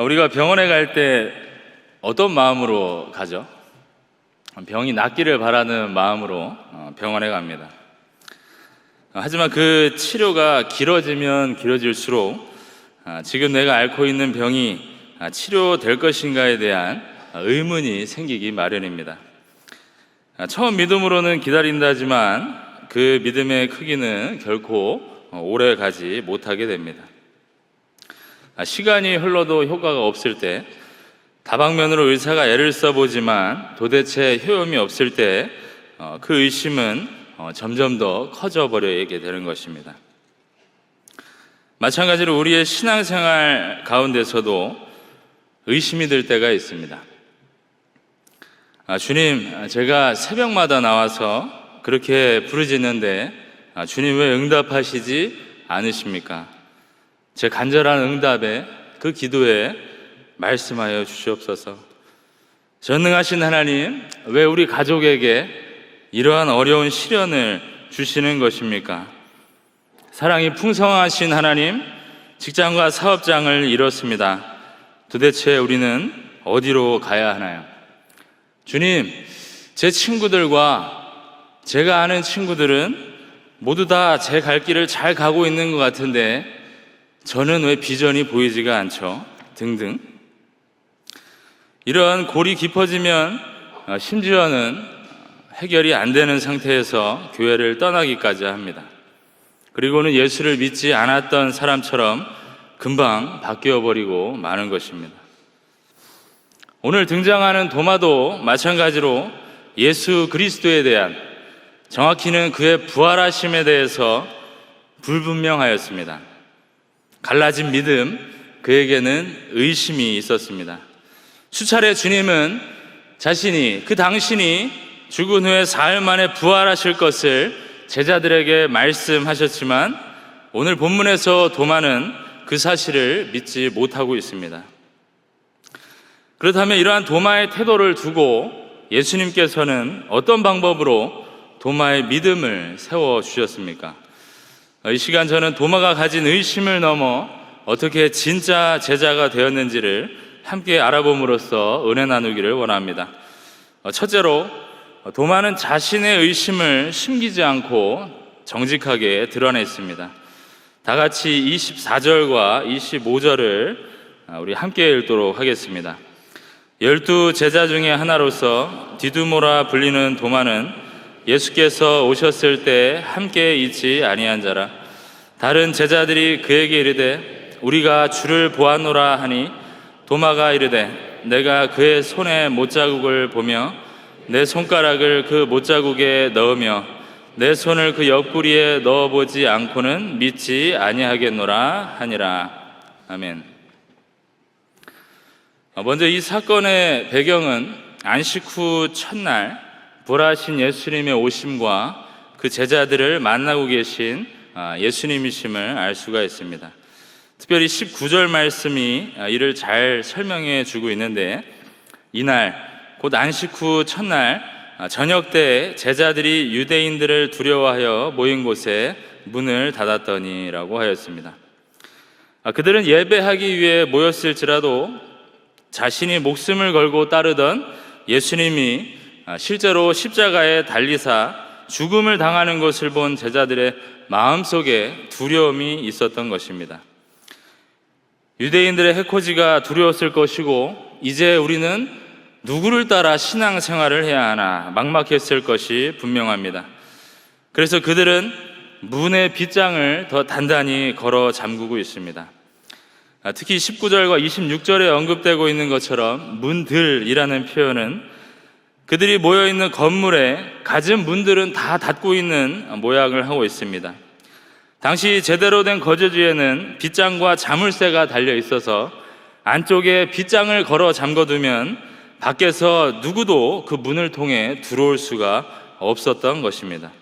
우리가 병원에 갈 때 어떤 마음으로 가죠? 병이 낫기를 바라는 마음으로 병원에 갑니다. 하지만 그 치료가 길어지면 길어질수록 지금 내가 앓고 있는 병이 치료될 것인가에 대한 의문이 생기기 마련입니다. 처음 믿음으로는 기다린다지만 그 믿음의 크기는 결코 오래 가지 못하게 됩니다. 시간이 흘러도 효과가 없을 때, 다방면으로 의사가 애를 써보지만 도대체 효험이 없을 때 그 의심은 점점 더 커져 버리게 되는 것입니다. 마찬가지로 우리의 신앙생활 가운데서도 의심이 들 때가 있습니다. 주님, 제가 새벽마다 나와서 그렇게 부르짖는데 주님 왜 응답하시지 않으십니까? 제 간절한 응답에, 그 기도에 말씀하여 주시옵소서. 전능하신 하나님, 왜 우리 가족에게 이러한 어려운 시련을 주시는 것입니까? 사랑이 풍성하신 하나님, 직장과 사업장을 잃었습니다. 도대체 우리는 어디로 가야 하나요? 주님, 제 친구들과 제가 아는 친구들은 모두 다 제 갈 길을 잘 가고 있는 것 같은데 저는 왜 비전이 보이지가 않죠? 등등. 이런 골이 깊어지면 심지어는 해결이 안 되는 상태에서 교회를 떠나기까지 합니다. 그리고는 예수를 믿지 않았던 사람처럼 금방 바뀌어버리고 마는 것입니다. 오늘 등장하는 도마도 마찬가지로 예수 그리스도에 대한, 정확히는 그의 부활하심에 대해서 불분명하였습니다. 갈라진 믿음, 그에게는 의심이 있었습니다. 수차례 주님은 자신이, 당신이 죽은 후에 사흘 만에 부활하실 것을 제자들에게 말씀하셨지만 오늘 본문에서 도마는 그 사실을 믿지 못하고 있습니다. 그렇다면 이러한 도마의 태도를 두고 예수님께서는 어떤 방법으로 도마의 믿음을 세워주셨습니까? 이 시간 저는 도마가 가진 의심을 넘어 어떻게 진짜 제자가 되었는지를 함께 알아봄으로써 은혜 나누기를 원합니다. 첫째로, 도마는 자신의 의심을 숨기지 않고 정직하게 드러냈습니다. 다 같이 24절과 25절을 우리 함께 읽도록 하겠습니다. 12 제자 중에 하나로서 디두모라 불리는 도마는 예수께서 오셨을 때 함께 있지 아니한 자라. 다른 제자들이 그에게 이르되 우리가 주를 보았노라 하니 도마가 이르되 내가 그의 손에 못자국을 보며 내 손가락을 그 못자국에 넣으며 내 손을 그 옆구리에 넣어보지 않고는 믿지 아니하겠노라 하니라. 아멘. 먼저 이 사건의 배경은 안식 후 첫날 부활하신 예수님의 오심과 그 제자들을 만나고 계신 예수님이심을 알 수가 있습니다. 특별히 19절 말씀이 이를 잘 설명해 주고 있는데, 이날 곧 안식 후 첫날 저녁 때 제자들이 유대인들을 두려워하여 모인 곳에 문을 닫았더니라고 하였습니다. 그들은 예배하기 위해 모였을지라도 자신이 목숨을 걸고 따르던 예수님이 실제로 십자가에 달리사 죽음을 당하는 것을 본 제자들의 마음속에 두려움이 있었던 것입니다. 유대인들의 해코지가 두려웠을 것이고, 이제 우리는 누구를 따라 신앙생활을 해야 하나 막막했을 것이 분명합니다. 그래서 그들은 문의 빗장을 더 단단히 걸어 잠그고 있습니다. 특히 19절과 26절에 언급되고 있는 것처럼 문들이라는 표현은 그들이 모여있는 건물에 갖은 문들은 다 닫고 있는 모양을 하고 있습니다. 당시 제대로 된 거주지에는 빗장과 자물쇠가 달려 있어서 안쪽에 빗장을 걸어 잠궈두면 밖에서 누구도 그 문을 통해 들어올 수가 없었던 것입니다.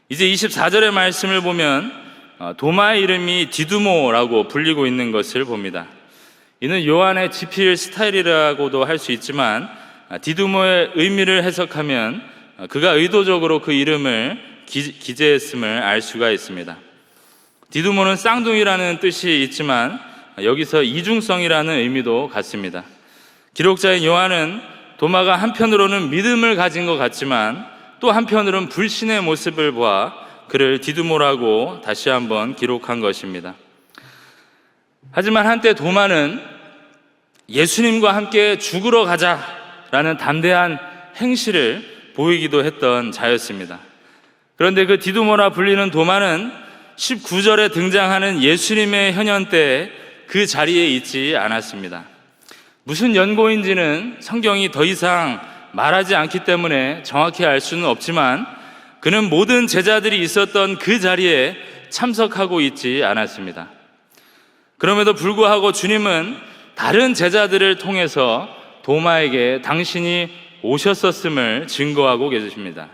이제 24절의 말씀을 보면 도마의 이름이 디두모라고 불리고 있는 것을 봅니다. 이는 요한의 지필 스타일이라고도 할 수 있지만 디두모의 의미를 해석하면 그가 의도적으로 그 이름을 기재했음을 알 수가 있습니다. 디두모는 쌍둥이라는 뜻이 있지만 여기서 이중성이라는 의미도 같습니다. 기록자인 요한은 도마가 한편으로는 믿음을 가진 것 같지만 또 한편으로는 불신의 모습을 보아 그를 디두모라고 다시 한번 기록한 것입니다. 하지만 한때 도마는 예수님과 함께 죽으러 가자라는 담대한 행실을 보이기도 했던 자였습니다. 그런데 그 디두모라 불리는 도마는 19절에 등장하는 예수님의 현현 때 그 자리에 있지 않았습니다. 무슨 연고인지는 성경이 더 이상 말하지 않기 때문에 정확히 알 수는 없지만 그는 모든 제자들이 있었던 그 자리에 참석하고 있지 않았습니다. 그럼에도 불구하고 주님은 다른 제자들을 통해서 도마에게 당신이 오셨었음을 증거하고 계십니다.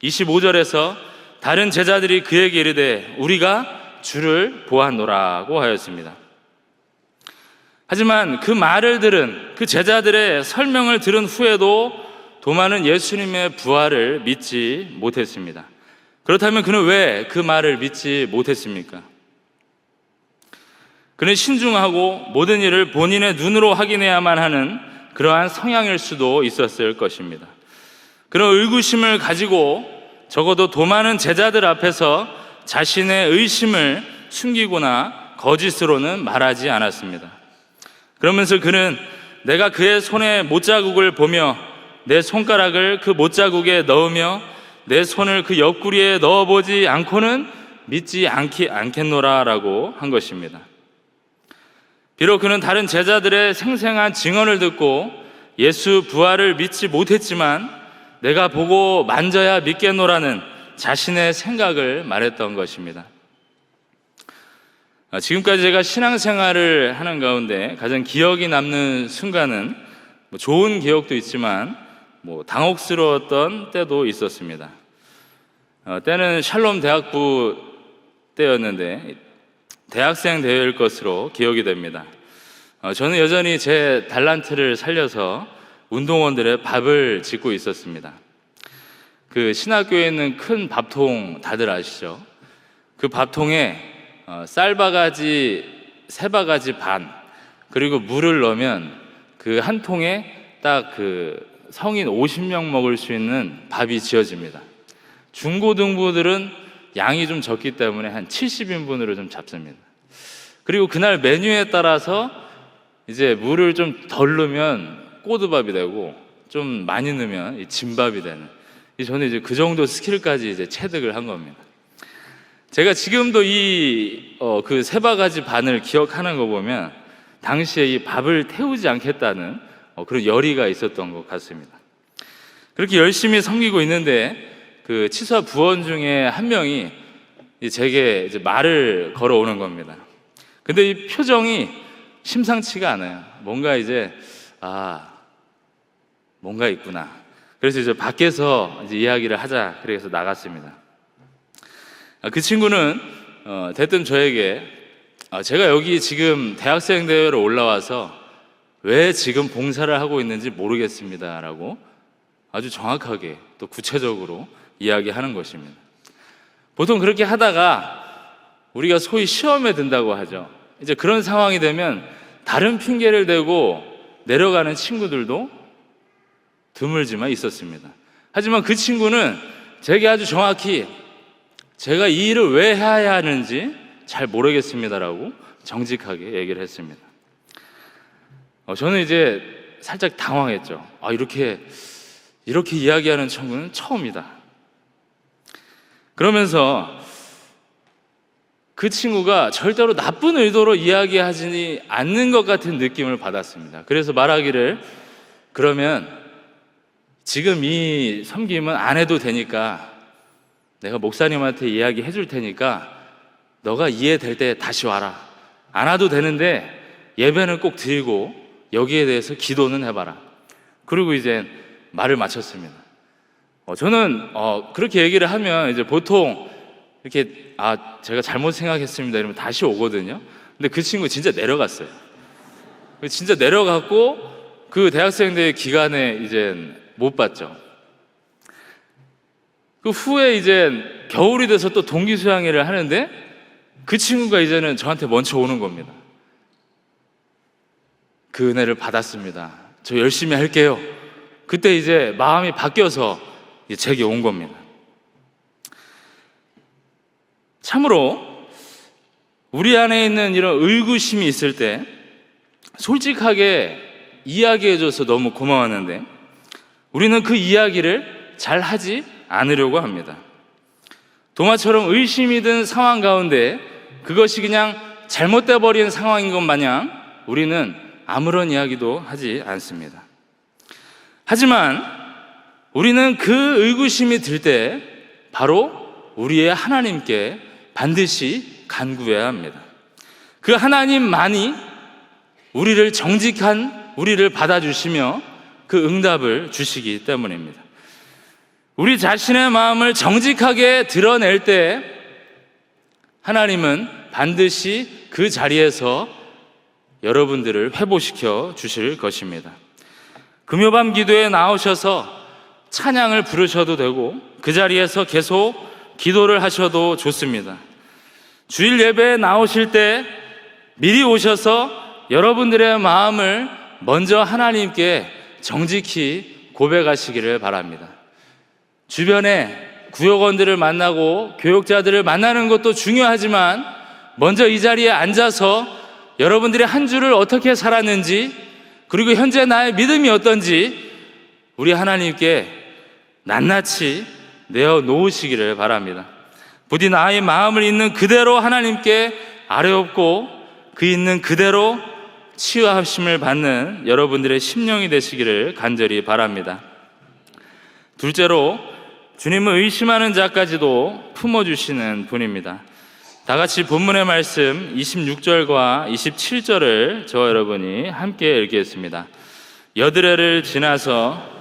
25절에서 다른 제자들이 그에게 이르되 우리가 주를 보았노라고 하였습니다. 하지만 그 말을 들은 그 제자들의 설명을 들은 후에도 도마는 예수님의 부활을 믿지 못했습니다. 그렇다면 그는 왜 그 말을 믿지 못했습니까? 그는 신중하고 모든 일을 본인의 눈으로 확인해야만 하는 그러한 성향일 수도 있었을 것입니다. 그런 의구심을 가지고 적어도 도마는 제자들 앞에서 자신의 의심을 숨기거나 거짓으로는 말하지 않았습니다. 그러면서 그는 내가 그의 손에 못자국을 보며 내 손가락을 그 못자국에 넣으며 내 손을 그 옆구리에 넣어보지 않고는 믿지 않겠노라 라고 한 것입니다. 비록 그는 다른 제자들의 생생한 증언을 듣고 예수 부활을 믿지 못했지만 내가 보고 만져야 믿겠노라는 자신의 생각을 말했던 것입니다. 지금까지 제가 신앙생활을 하는 가운데 가장 기억이 남는 순간은 좋은 기억도 있지만 당혹스러웠던 때도 있었습니다. 때는 샬롬 대학부 때였는데 대학생 대회일 것으로 기억이 됩니다. 저는 여전히 제 달란트를 살려서 운동원들의 밥을 짓고 있었습니다. 그 신학교에 있는 큰 밥통 다들 아시죠? 그 밥통에 쌀바가지 3바가지 반 그리고 물을 넣으면 그 한 통에 딱 그 성인 50명 먹을 수 있는 밥이 지어집니다. 중고등부들은 양이 좀 적기 때문에 한 70인분으로 좀 잡습니다. 그리고 그날 메뉴에 따라서 이제 물을 좀 덜 넣으면 꼬드밥이 되고 좀 많이 넣으면 진밥이 되는, 저는 이제 그 정도 스킬까지 이제 체득을 한 겁니다. 제가 지금도 그 3바가지 반을 기억하는 거 보면 당시에 이 밥을 태우지 않겠다는 그런 열의가 있었던 것 같습니다. 그렇게 열심히 섬기고 있는데 그 치사 부원 중에 한 명이 제게 이제 말을 걸어오는 겁니다. 근데 이 표정이 심상치가 않아요. 뭔가 이제 뭔가 있구나. 그래서 이제 밖에서 이제 이야기를 하자 그래서 나갔습니다. 그 친구는 대뜸 저에게 제가 여기 지금 대학생 대회로 올라와서 왜 지금 봉사를 하고 있는지 모르겠습니다 라고 아주 정확하게 또 구체적으로 이야기하는 것입니다. 보통 그렇게 하다가 우리가 소위 시험에 든다고 하죠. 이제 그런 상황이 되면 다른 핑계를 대고 내려가는 친구들도 드물지만 있었습니다. 하지만 그 친구는 제게 아주 정확히 제가 이 일을 왜 해야 하는지 잘 모르겠습니다라고 정직하게 얘기를 했습니다. 저는 이제 살짝 당황했죠. 이렇게 이야기하는 친구는 처음이다. 그러면서 그 친구가 절대로 나쁜 의도로 이야기하지 않는 것 같은 느낌을 받았습니다. 그래서 말하기를, 그러면 지금 이 섬김은 안 해도 되니까 내가 목사님한테 이야기해 줄 테니까 너가 이해될 때 다시 와라. 안 와도 되는데 예배는 꼭 드리고 여기에 대해서 기도는 해봐라. 그리고 이제 말을 마쳤습니다. 저는 그렇게 얘기를 하면 이제 보통 이렇게 제가 잘못 생각했습니다 이러면 다시 오거든요. 근데 그 친구 진짜 내려갔어요. 진짜 내려갔고 그 대학생들 기간에 이제 못 봤죠. 그 후에 이제 겨울이 돼서 또 동기 수양회를 하는데 그 친구가 이제는 저한테 먼저 오는 겁니다. 그 은혜를 받았습니다. 저 열심히 할게요. 그때 이제 마음이 바뀌어서 제게 온 겁니다. 참으로 우리 안에 있는 이런 의구심이 있을 때 솔직하게 이야기해줘서 너무 고마웠는데 우리는 그 이야기를 잘 하지 않으려고 합니다. 도마처럼 의심이 든 상황 가운데 그것이 그냥 잘못돼 버린 상황인 것 마냥 우리는 아무런 이야기도 하지 않습니다. 하지만 우리는 그 의구심이 들 때 바로 우리의 하나님께 반드시 간구해야 합니다. 그 하나님만이 우리를 정직한 우리를 받아주시며 그 응답을 주시기 때문입니다. 우리 자신의 마음을 정직하게 드러낼 때 하나님은 반드시 그 자리에서 여러분들을 회복시켜 주실 것입니다. 금요밤 기도에 나오셔서 찬양을 부르셔도 되고 그 자리에서 계속 기도를 하셔도 좋습니다. 주일 예배에 나오실 때 미리 오셔서 여러분들의 마음을 먼저 하나님께 정직히 고백하시기를 바랍니다. 주변에 구역원들을 만나고 교육자들을 만나는 것도 중요하지만 먼저 이 자리에 앉아서 여러분들이 한 주를 어떻게 살았는지 그리고 현재 나의 믿음이 어떤지 우리 하나님께 낱낱이 내어놓으시기를 바랍니다. 부디 나의 마음을 있는 그대로 하나님께 아뢰옵고 그 있는 그대로 치유하심을 받는 여러분들의 심령이 되시기를 간절히 바랍니다. 둘째로 주님을 의심하는 자까지도 품어주시는 분입니다. 다 같이 본문의 말씀 26절과 27절을 저와 여러분이 함께 읽겠습니다. 여드레를 지나서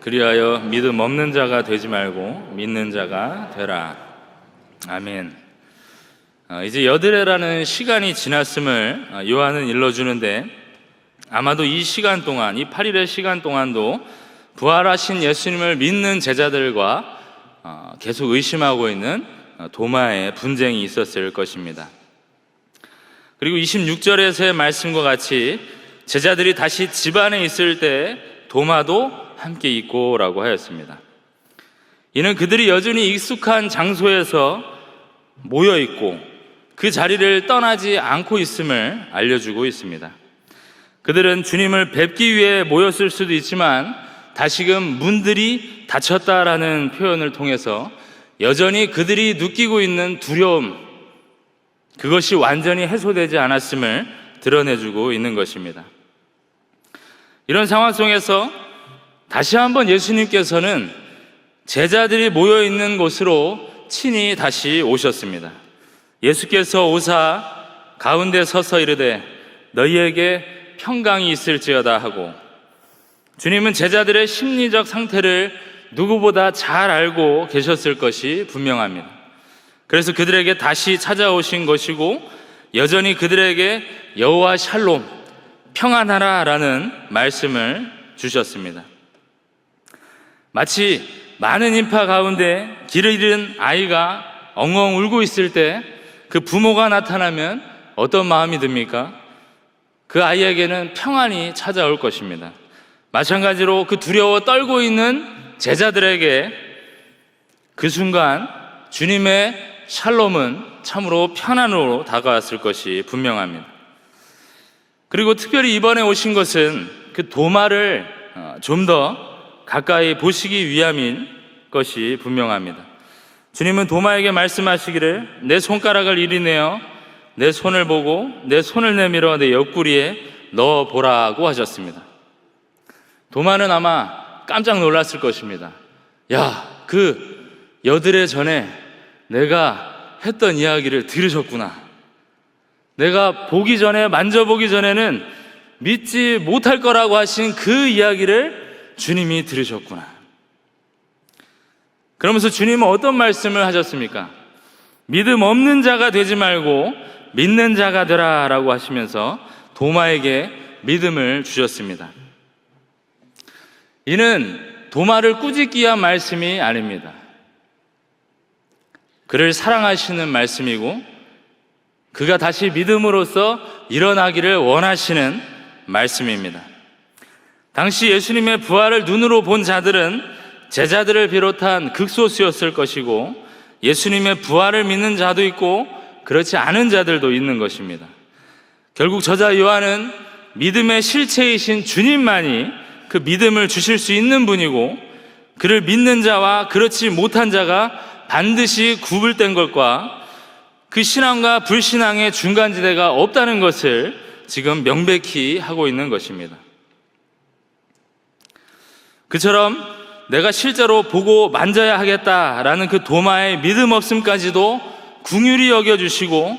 그리하여 믿음 없는 자가 되지 말고 믿는 자가 되라. 아멘. 이제 여드레라는 시간이 지났음을 요한은 일러주는데 아마도 이 시간 동안, 이 8일의 시간 동안도 부활하신 예수님을 믿는 제자들과 계속 의심하고 있는 도마의 분쟁이 있었을 것입니다. 그리고 26절에서의 말씀과 같이 제자들이 다시 집 안에 있을 때 도마도 함께 있고 라고 하였습니다. 이는 그들이 여전히 익숙한 장소에서 모여 있고 그 자리를 떠나지 않고 있음을 알려주고 있습니다. 그들은 주님을 뵙기 위해 모였을 수도 있지만 다시금 문들이 닫혔다라는 표현을 통해서 여전히 그들이 느끼고 있는 두려움, 그것이 완전히 해소되지 않았음을 드러내주고 있는 것입니다. 이런 상황 속에서 다시 한번 예수님께서는 제자들이 모여있는 곳으로 친히 다시 오셨습니다. 예수께서 오사 가운데 서서 이르되 너희에게 평강이 있을지어다 하고, 주님은 제자들의 심리적 상태를 누구보다 잘 알고 계셨을 것이 분명합니다. 그래서 그들에게 다시 찾아오신 것이고 여전히 그들에게 여호와 샬롬, 평안하라 라는 말씀을 주셨습니다. 마치 많은 인파 가운데 길을 잃은 아이가 엉엉 울고 있을 때 그 부모가 나타나면 어떤 마음이 듭니까? 그 아이에게는 평안이 찾아올 것입니다. 마찬가지로 그 두려워 떨고 있는 제자들에게 그 순간 주님의 샬롬은 참으로 편안으로 다가왔을 것이 분명합니다. 그리고 특별히 이번에 오신 것은 그 도마를 좀 더 가까이 보시기 위함인 것이 분명합니다. 주님은 도마에게 말씀하시기를 내 손가락을 이리 내어 내 손을 보고 내 손을 내밀어 내 옆구리에 넣어보라고 하셨습니다. 도마는 아마 깜짝 놀랐을 것입니다. 야, 그 여드레 전에 내가 했던 이야기를 들으셨구나. 내가 보기 전에, 만져보기 전에는 믿지 못할 거라고 하신 그 이야기를 주님이 들으셨구나. 그러면서 주님은 어떤 말씀을 하셨습니까? 믿음 없는 자가 되지 말고 믿는 자가 되라라고 하시면서 도마에게 믿음을 주셨습니다. 이는 도마를 꾸짖기 위한 말씀이 아닙니다. 그를 사랑하시는 말씀이고 그가 다시 믿음으로써 일어나기를 원하시는 말씀입니다. 당시 예수님의 부활을 눈으로 본 자들은 제자들을 비롯한 극소수였을 것이고 예수님의 부활을 믿는 자도 있고 그렇지 않은 자들도 있는 것입니다. 결국 저자 요한은 믿음의 실체이신 주님만이 그 믿음을 주실 수 있는 분이고 그를 믿는 자와 그렇지 못한 자가 반드시 구분된 것과 그 신앙과 불신앙의 중간지대가 없다는 것을 지금 명백히 하고 있는 것입니다. 그처럼 내가 실제로 보고 만져야 하겠다라는 그 도마의 믿음 없음까지도 긍휼히 여겨주시고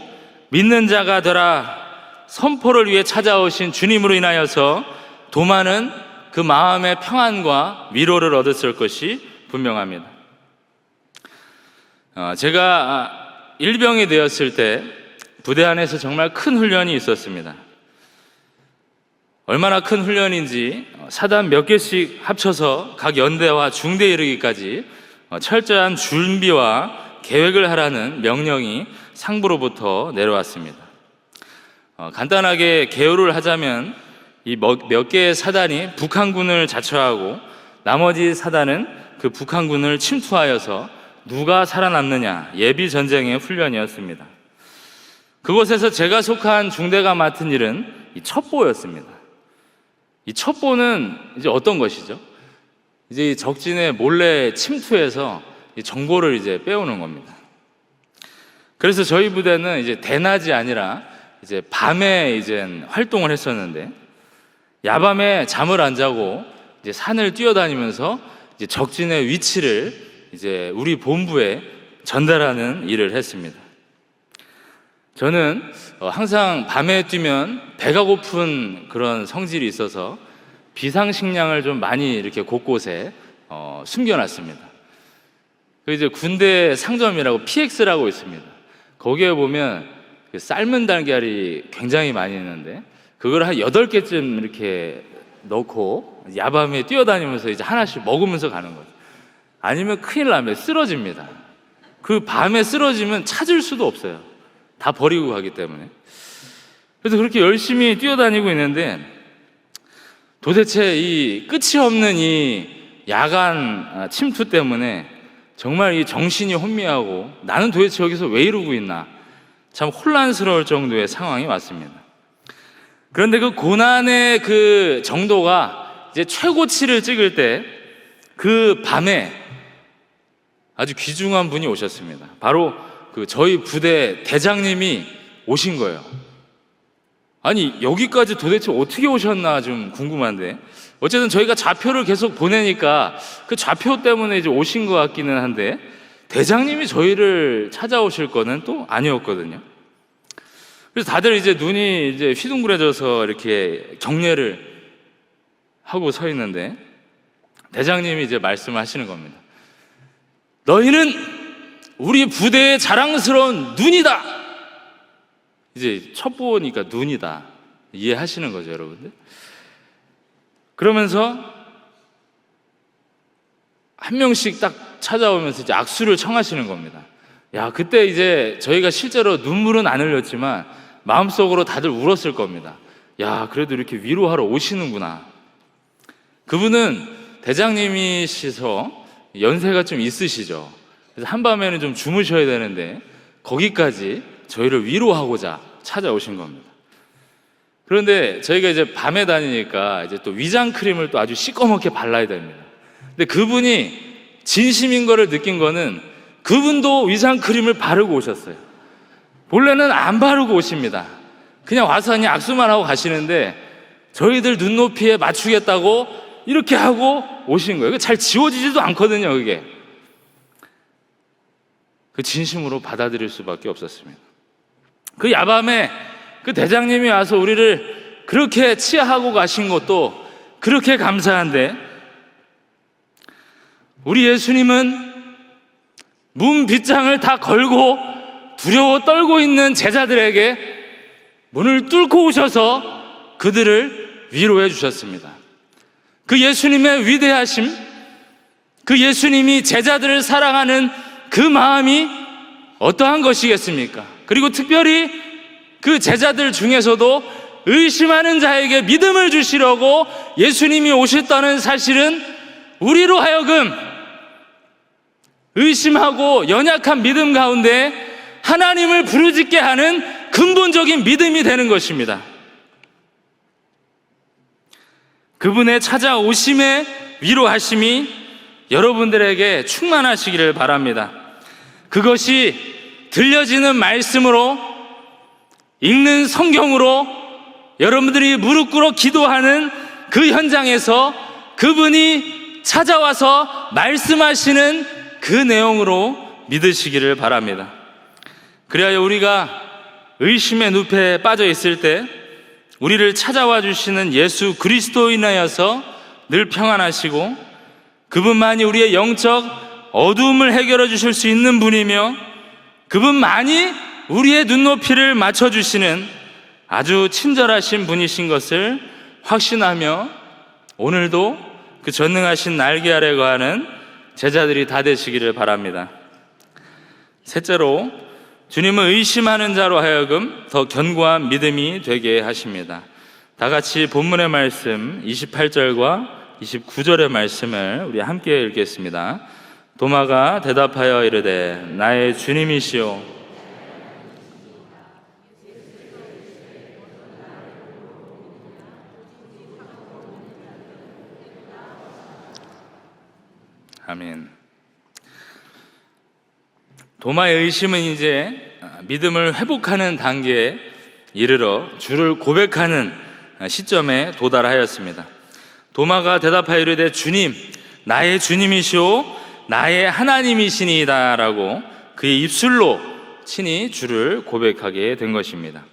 믿는 자가 되라 선포를 위해 찾아오신 주님으로 인하여서 도마는 그 마음의 평안과 위로를 얻었을 것이 분명합니다. 제가 일병이 되었을 때 부대 안에서 정말 큰 훈련이 있었습니다. 얼마나 큰 훈련인지 사단 몇 개씩 합쳐서 각 연대와 중대에 이르기까지 철저한 준비와 계획을 하라는 명령이 상부로부터 내려왔습니다. 간단하게 개요를 하자면 이 몇 개의 사단이 북한군을 자처하고 나머지 사단은 그 북한군을 침투하여서 누가 살아남느냐 예비 전쟁의 훈련이었습니다. 그곳에서 제가 속한 중대가 맡은 일은 이 첩보였습니다. 이 첩보는 이제 어떤 것이죠? 이제 적진에 몰래 침투해서 이 정보를 이제 빼오는 겁니다. 그래서 저희 부대는 이제 대낮이 아니라 이제 밤에 이제 활동을 했었는데 야밤에 잠을 안 자고 이제 산을 뛰어다니면서 이제 적진의 위치를 이제 우리 본부에 전달하는 일을 했습니다. 저는 항상 밤에 뛰면 배가 고픈 그런 성질이 있어서 비상식량을 좀 많이 이렇게 곳곳에 숨겨놨습니다. 그 이제 군대 상점이라고 PX라고 있습니다. 거기에 보면 삶은 달걀이 굉장히 많이 있는데 그걸 한 8개쯤 이렇게 넣고 야밤에 뛰어다니면서 이제 하나씩 먹으면서 가는 거죠. 아니면 큰일 나면 쓰러집니다. 그 밤에 쓰러지면 찾을 수도 없어요. 다 버리고 가기 때문에. 그래서 그렇게 열심히 뛰어다니고 있는데 도대체 이 끝이 없는 이 야간 침투 때문에 정말 이 정신이 혼미하고 나는 도대체 여기서 왜 이러고 있나 참 혼란스러울 정도의 상황이 왔습니다. 그런데 그 고난의 그 정도가 이제 최고치를 찍을 때 그 밤에 아주 귀중한 분이 오셨습니다. 바로 그 저희 부대 대장님이 오신 거예요. 아니 여기까지 도대체 어떻게 오셨나 좀 궁금한데 어쨌든 저희가 좌표를 계속 보내니까 그 좌표 때문에 이제 오신 것 같기는 한데 대장님이 저희를 찾아오실 거는 또 아니었거든요. 그래서 다들 이제 눈이 이제 휘둥그레져서 이렇게 경례를 하고 서 있는데 대장님이 이제 말씀하시는 겁니다. 너희는 우리 부대의 자랑스러운 눈이다. 이제 첩보니까 눈이다. 이해하시는 거죠, 여러분들? 그러면서 한 명씩 딱 찾아오면서 이제 악수를 청하시는 겁니다. 야, 그때 이제 저희가 실제로 눈물은 안 흘렸지만 마음속으로 다들 울었을 겁니다. 야, 그래도 이렇게 위로하러 오시는구나. 그분은 대장님이시서 연세가 좀 있으시죠. 그래서 한밤에는 좀 주무셔야 되는데 거기까지 저희를 위로하고자 찾아오신 겁니다. 그런데 저희가 이제 밤에 다니니까 이제 또 위장 크림을 또 아주 시꺼멓게 발라야 됩니다. 근데 그분이 진심인 거를 느낀 거는 그분도 위장 크림을 바르고 오셨어요. 본래는 안 바르고 오십니다. 그냥 와서 그냥 악수만 하고 가시는데 저희들 눈높이에 맞추겠다고 이렇게 하고 오신 거예요. 잘 지워지지도 않거든요, 그게. 그 진심으로 받아들일 수밖에 없었습니다. 그 야밤에 그 대장님이 와서 우리를 그렇게 치하하고 가신 것도 그렇게 감사한데 우리 예수님은 문 빗장을 다 걸고 두려워 떨고 있는 제자들에게 문을 뚫고 오셔서 그들을 위로해 주셨습니다. 그 예수님의 위대하심, 그 예수님이 제자들을 사랑하는 그 마음이 어떠한 것이겠습니까? 그리고 특별히 그 제자들 중에서도 의심하는 자에게 믿음을 주시려고 예수님이 오셨다는 사실은 우리로 하여금 의심하고 연약한 믿음 가운데 하나님을 부르짖게 하는 근본적인 믿음이 되는 것입니다. 그분의 찾아오심의 위로하심이 여러분들에게 충만하시기를 바랍니다. 그것이 들려지는 말씀으로, 읽는 성경으로 여러분들이 무릎 꿇어 기도하는 그 현장에서 그분이 찾아와서 말씀하시는 그 내용으로 믿으시기를 바랍니다. 그래야 우리가 의심의 늪에 빠져 있을 때 우리를 찾아와 주시는 예수 그리스도로 인하여서 늘 평안하시고 그분만이 우리의 영적 어두움을 해결해 주실 수 있는 분이며 그분만이 우리의 눈높이를 맞춰주시는 아주 친절하신 분이신 것을 확신하며 오늘도 그 전능하신 날개 아래 거하는 제자들이 다 되시기를 바랍니다. 셋째로, 주님은 의심하는 자로 하여금 더 견고한 믿음이 되게 하십니다. 다 같이 본문의 말씀 28절과 29절의 말씀을 우리 함께 읽겠습니다. 도마가 대답하여 이르되 나의 주님이시오 아멘. 도마의 의심은 이제 믿음을 회복하는 단계에 이르러 주를 고백하는 시점에 도달하였습니다. 도마가 대답하여 이르되 주님, 나의 주님이시오 나의 하나님이시니이다 라고 그의 입술로 친히 주를 고백하게 된 것입니다.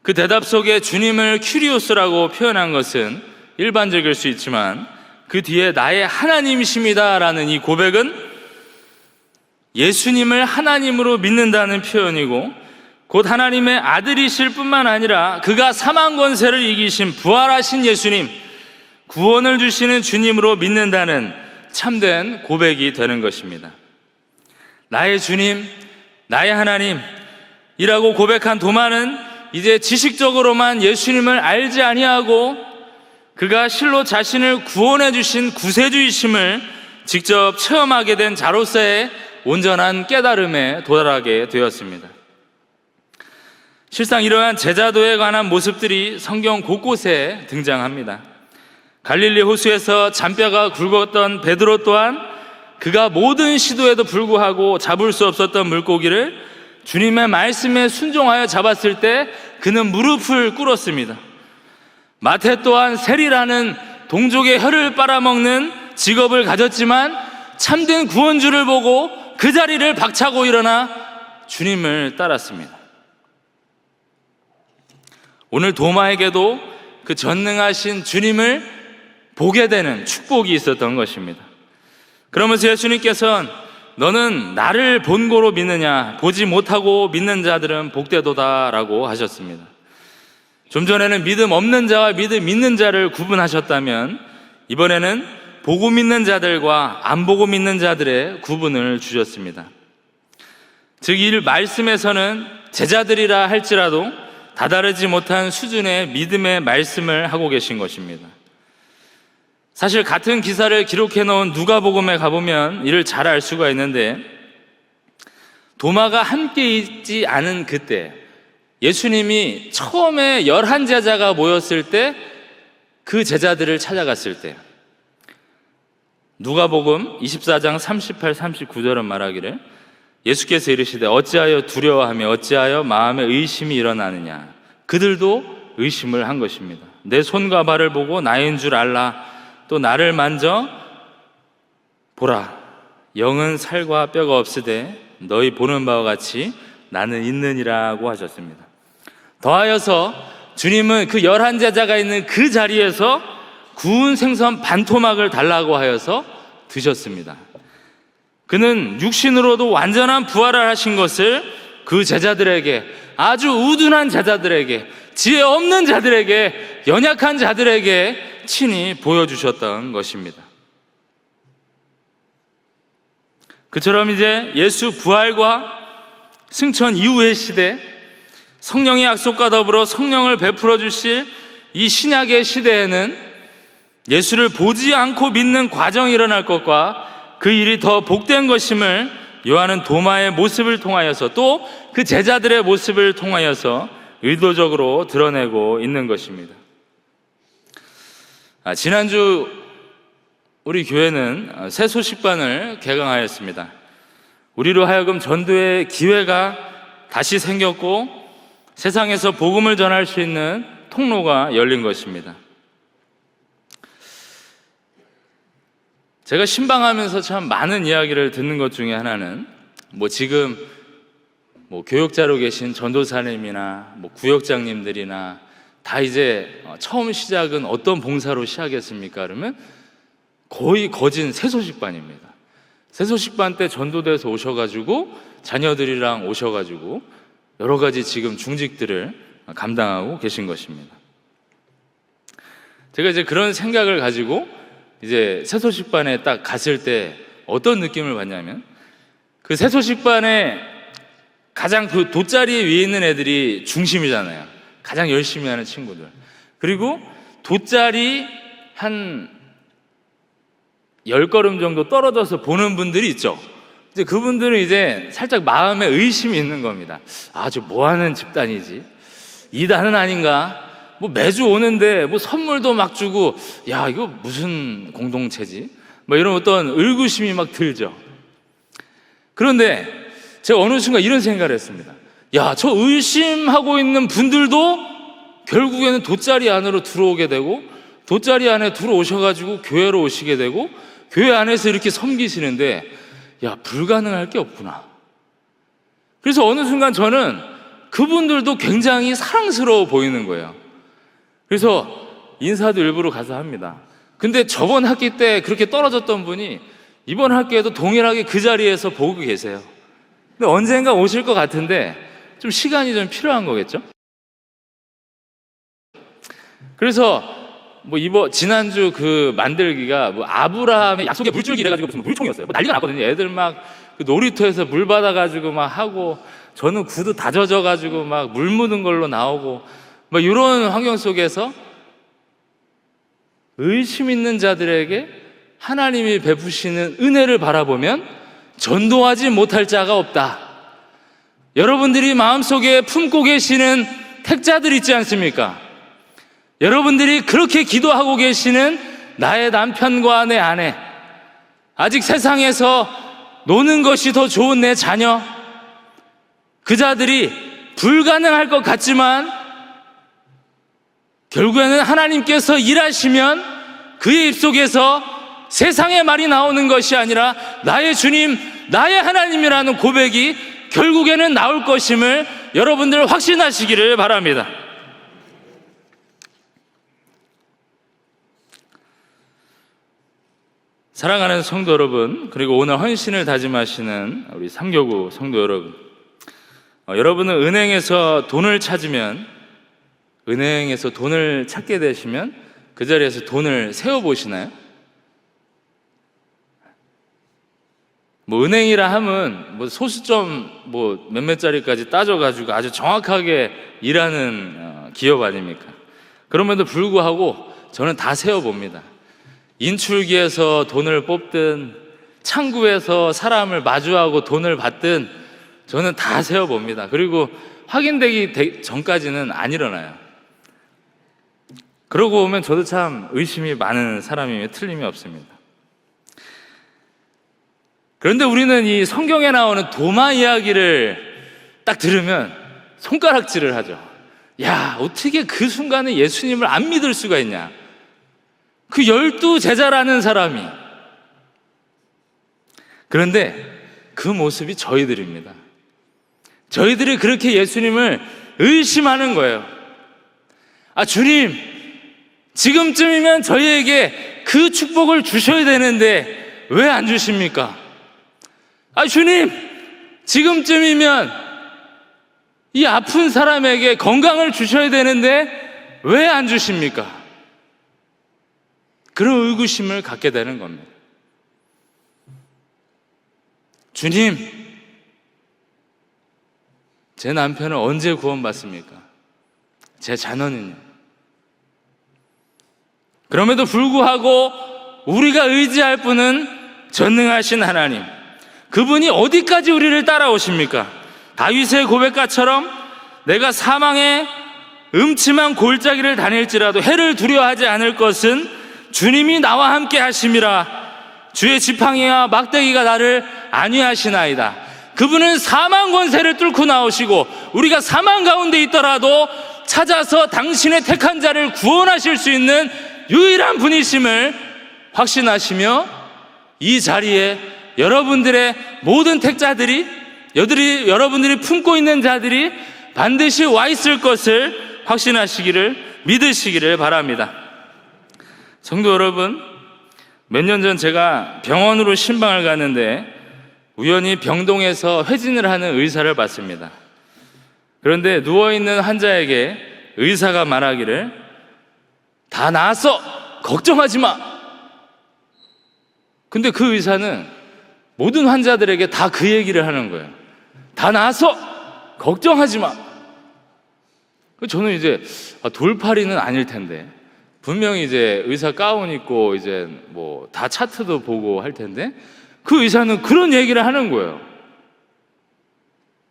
그 대답 속에 주님을 큐리오스라고 표현한 것은 일반적일 수 있지만 그 뒤에 나의 하나님이십니다 라는 이 고백은 예수님을 하나님으로 믿는다는 표현이고 곧 하나님의 아들이실 뿐만 아니라 그가 사망 권세를 이기신 부활하신 예수님, 구원을 주시는 주님으로 믿는다는 참된 고백이 되는 것입니다. 나의 주님, 나의 하나님이라고 고백한 도마는 이제 지식적으로만 예수님을 알지 아니하고 그가 실로 자신을 구원해 주신 구세주이심을 직접 체험하게 된 자로서의 온전한 깨달음에 도달하게 되었습니다. 실상 이러한 제자도에 관한 모습들이 성경 곳곳에 등장합니다. 갈릴리 호수에서 잔뼈가 굵었던 베드로 또한 그가 모든 시도에도 불구하고 잡을 수 없었던 물고기를 주님의 말씀에 순종하여 잡았을 때 그는 무릎을 꿇었습니다. 마태 또한 세리라는 동족의 혀를 빨아먹는 직업을 가졌지만 참된 구원주를 보고 그 자리를 박차고 일어나 주님을 따랐습니다. 오늘 도마에게도 그 전능하신 주님을 보게 되는 축복이 있었던 것입니다. 그러면서 예수님께서는 너는 나를 본고로 믿느냐, 보지 못하고 믿는 자들은 복되도다 라고 하셨습니다. 좀 전에는 믿음 없는 자와 믿음 있는 자를 구분하셨다면 이번에는 보고 믿는 자들과 안 보고 믿는 자들의 구분을 주셨습니다. 즉 이 말씀에서는 제자들이라 할지라도 다다르지 못한 수준의 믿음의 말씀을 하고 계신 것입니다. 사실 같은 기사를 기록해 놓은 누가복음에 가보면 이를 잘 알 수가 있는데 도마가 함께 있지 않은 그때 예수님이 처음에 11제자가 모였을 때 그 제자들을 찾아갔을 때 누가복음 24장 38, 39절은 말하기를 예수께서 이르시되 어찌하여 두려워하며 어찌하여 마음에 의심이 일어나느냐. 그들도 의심을 한 것입니다. 내 손과 발을 보고 나인 줄 알라. 또 나를 만져 보라. 영은 살과 뼈가 없으되 너희 보는 바와 같이 나는 있느니라고 하셨습니다. 더하여서 주님은 그 11제자가 있는 그 자리에서 구운 생선 반토막을 달라고 하여서 드셨습니다. 그는 육신으로도 완전한 부활을 하신 것을 그 제자들에게, 아주 우둔한 제자들에게, 지혜 없는 자들에게, 연약한 자들에게 친히 보여주셨던 것입니다. 그처럼 이제 예수 부활과 승천 이후의 시대, 성령의 약속과 더불어 성령을 베풀어 주실 이 신약의 시대에는 예수를 보지 않고 믿는 과정이 일어날 것과 그 일이 더 복된 것임을 요한은 도마의 모습을 통하여서, 또 그 제자들의 모습을 통하여서 의도적으로 드러내고 있는 것입니다. 지난주 우리 교회는 새 소식반을 개강하였습니다. 우리로 하여금 전도의 기회가 다시 생겼고 세상에서 복음을 전할 수 있는 통로가 열린 것입니다. 제가 신방하면서 참 많은 이야기를 듣는 것 중에 하나는 지금 교역자로 계신 전도사님이나 구역장님들이나 다 이제 처음 시작은 어떤 봉사로 시작했습니까? 그러면 거의 거진 새소식반입니다. 새소식반 때 전도대에서 오셔가지고 자녀들이랑 오셔가지고 여러 가지 지금 중직들을 감당하고 계신 것입니다. 제가 이제 그런 생각을 가지고 이제 새소식반에 딱 갔을 때 어떤 느낌을 받냐면, 그 새소식반에 가장 그 돗자리 위에 있는 애들이 중심이잖아요. 가장 열심히 하는 친구들. 그리고 돗자리 한 10걸음 정도 떨어져서 보는 분들이 있죠. 이제 그분들은 이제 살짝 마음에 의심이 있는 겁니다. 저 뭐 하는 집단이지? 이단은 아닌가? 매주 오는데 선물도 막 주고, 야, 이거 무슨 공동체지? 이런 어떤 의구심이 막 들죠. 그런데 제가 어느 순간 이런 생각을 했습니다. 야, 저 의심하고 있는 분들도 결국에는 돗자리 안으로 들어오게 되고, 돗자리 안에 들어오셔가지고 교회로 오시게 되고, 교회 안에서 이렇게 섬기시는데, 야, 불가능할 게 없구나. 그래서 어느 순간 저는 그분들도 굉장히 사랑스러워 보이는 거예요. 그래서 인사도 일부러 가서 합니다. 근데 저번 학기 때 그렇게 떨어졌던 분이 이번 학기에도 동일하게 그 자리에서 보고 계세요. 근데 언젠가 오실 것 같은데 좀 시간이 좀 필요한 거겠죠? 그래서 지난주 그 만들기가 아브라함의 약속의 물줄기 이래가지고 무슨 물총이었어요. 난리가 났거든요. 애들 막 그 놀이터에서 물 받아가지고 막 하고, 저는 구두 다 젖어가지고 막 물 묻은 걸로 나오고, 이런 환경 속에서 의심 있는 자들에게 하나님이 베푸시는 은혜를 바라보면 전도하지 못할 자가 없다. 여러분들이 마음속에 품고 계시는 택자들 있지 않습니까? 여러분들이 그렇게 기도하고 계시는 나의 남편과 내 아내, 아직 세상에서 노는 것이 더 좋은 내 자녀, 그 자들이 불가능할 것 같지만 결국에는 하나님께서 일하시면 그의 입속에서 세상의 말이 나오는 것이 아니라 나의 주님, 나의 하나님이라는 고백이 결국에는 나올 것임을 여러분들 확신하시기를 바랍니다. 사랑하는 성도 여러분, 그리고 오늘 헌신을 다짐하시는 우리 삼교구 성도 여러분, 여러분은 은행에서 돈을 찾으면, 은행에서 돈을 찾게 되시면 그 자리에서 돈을 세어보시나요? 은행이라 하면 소수점 몇몇 자리까지 따져가지고 아주 정확하게 일하는 기업 아닙니까? 그럼에도 불구하고 저는 다 세어봅니다. 인출기에서 돈을 뽑든 창구에서 사람을 마주하고 돈을 받든 저는 다 세어봅니다. 그리고 확인되기 전까지는 안 일어나요. 그러고 보면 저도 참 의심이 많은 사람임에 틀림이 없습니다. 그런데 우리는 이 성경에 나오는 도마 이야기를 딱 들으면 손가락질을 하죠. 야, 어떻게 그 순간에 예수님을 안 믿을 수가 있냐? 그 12 제자라는 사람이. 그런데 그 모습이 저희들입니다. 저희들이 그렇게 예수님을 의심하는 거예요. 주님, 지금쯤이면 저희에게 그 축복을 주셔야 되는데 왜 안 주십니까? 주님, 지금쯤이면 이 아픈 사람에게 건강을 주셔야 되는데 왜 안 주십니까? 그런 의구심을 갖게 되는 겁니다. 주님, 제 남편은 언제 구원받습니까? 제 자녀는요? 그럼에도 불구하고 우리가 의지할 분은 전능하신 하나님, 그분이 어디까지 우리를 따라오십니까? 다윗의 고백가처럼 내가 사망의 음침한 골짜기를 다닐지라도 해를 두려워하지 않을 것은 주님이 나와 함께 하심이라. 주의 지팡이와 막대기가 나를 안위하시나이다. 그분은 사망 권세를 뚫고 나오시고 우리가 사망 가운데 있더라도 찾아서 당신의 택한 자를 구원하실 수 있는 유일한 분이심을 확신하시며 이 자리에 여러분들의 모든 택자들이, 여러분들이 품고 있는 자들이 반드시 와 있을 것을 확신하시기를, 믿으시기를 바랍니다. 성도 여러분, 몇 년 전 제가 병원으로 신방을 갔는데 우연히 병동에서 회진을 하는 의사를 봤습니다. 그런데 누워있는 환자에게 의사가 말하기를, 다 나았어! 걱정하지 마! 근데 그 의사는 모든 환자들에게 다 그 얘기를 하는 거예요. 다 나았어! 걱정하지 마! 저는 이제 돌팔이는 아닐 텐데, 분명히 이제 의사 가운 입고 이제 뭐 다 차트도 보고 할 텐데 그 의사는 그런 얘기를 하는 거예요.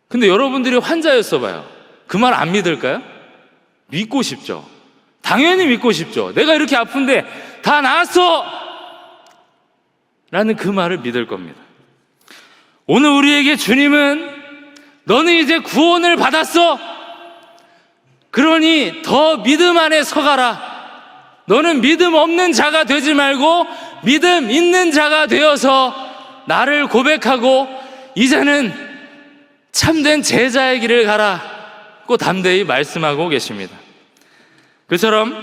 근데 여러분들이 환자였어 봐요. 그 말 안 믿을까요? 믿고 싶죠. 당연히 믿고 싶죠. 내가 이렇게 아픈데 다 나았어! 라는 그 말을 믿을 겁니다. 오늘 우리에게 주님은 너는 이제 구원을 받았어! 그러니 더 믿음 안에 서가라. 너는 믿음 없는 자가 되지 말고 믿음 있는 자가 되어서 나를 고백하고 이제는 참된 제자의 길을 가라고 담대히 말씀하고 계십니다. 그처럼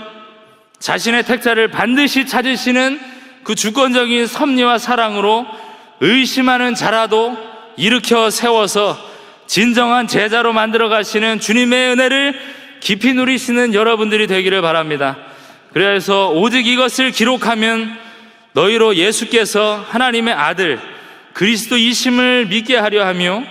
자신의 택자를 반드시 찾으시는 그 주권적인 섭리와 사랑으로 의심하는 자라도 일으켜 세워서 진정한 제자로 만들어 가시는 주님의 은혜를 깊이 누리시는 여러분들이 되기를 바랍니다. 그래서 오직 이것을 기록하면 너희로 예수께서 하나님의 아들 그리스도이심을 믿게 하려 하며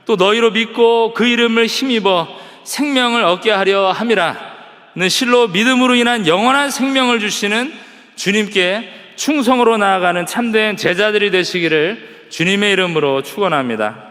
또 너희로 믿고 그 이름을 힘입어 생명을 얻게 하려 함이라는 실로 믿음으로 인한 영원한 생명을 주시는 주님께 충성으로 나아가는 참된 제자들이 되시기를 주님의 이름으로 축원합니다.